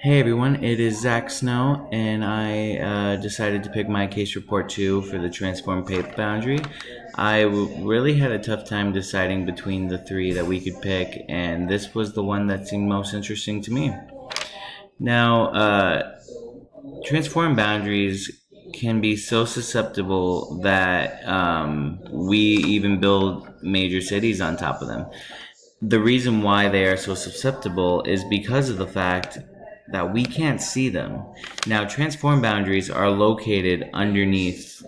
Hey everyone, it is Zach Snow, and I decided to pick my case report 2 for the transform path boundary. Really had a tough time deciding between the three that we could pick, and this was the one that seemed most interesting to me. Now, transform boundaries can be so susceptible that we even build major cities on top of them. The reason why they are so susceptible is because of the fact that we can't see them. Now, transform boundaries are located underneath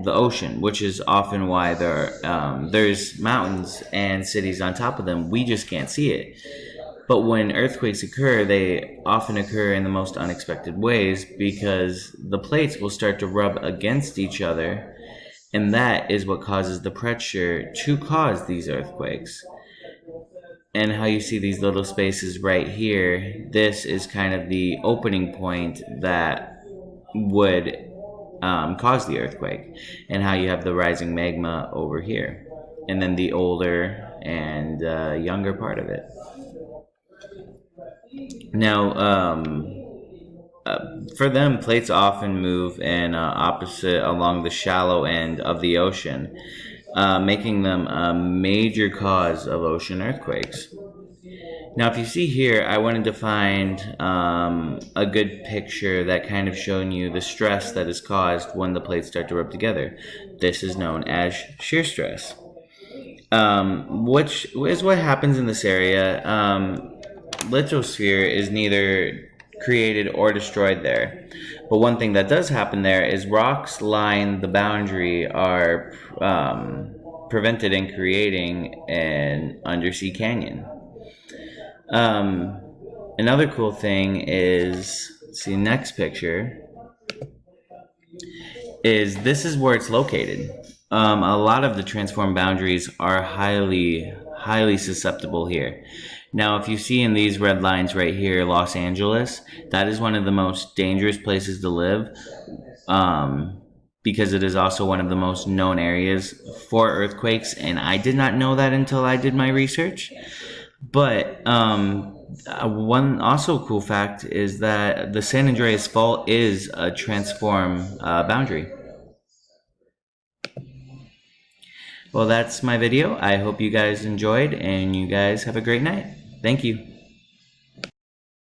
the ocean, which is often why there's mountains and cities on top of them. We just can't see it. But when earthquakes occur, they often occur in the most unexpected ways because the plates will start to rub against each other, and that is what causes the pressure to cause these earthquakes. And how you see these little spaces right here, this is kind of the opening point that would cause the earthquake, and how you have the rising magma over here, and then the older and younger part of it. Now, for them, plates often move in opposite along the shallow end of the ocean, making them a major cause of ocean earthquakes. Now, if you see here, I wanted to find a good picture that kind of showing you the stress that is caused when the plates start to rub together. This is known as shear stress, which is what happens in this area. Lithosphere is neither created or destroyed there. But one thing that does happen there is rocks line the boundary are prevented in creating an undersea canyon. Another cool thing is, see, next picture is this is where it's located. A lot of the transform boundaries are highly susceptible here. Now, if you see in these red lines right here, Los Angeles, that is one of the most dangerous places to live, because it is also one of the most known areas for earthquakes, and I did not know that until I did my research. But one also cool fact is that the San Andreas Fault is a transform boundary. Well, that's my video. I hope you guys enjoyed, and you guys have a great night. Thank you.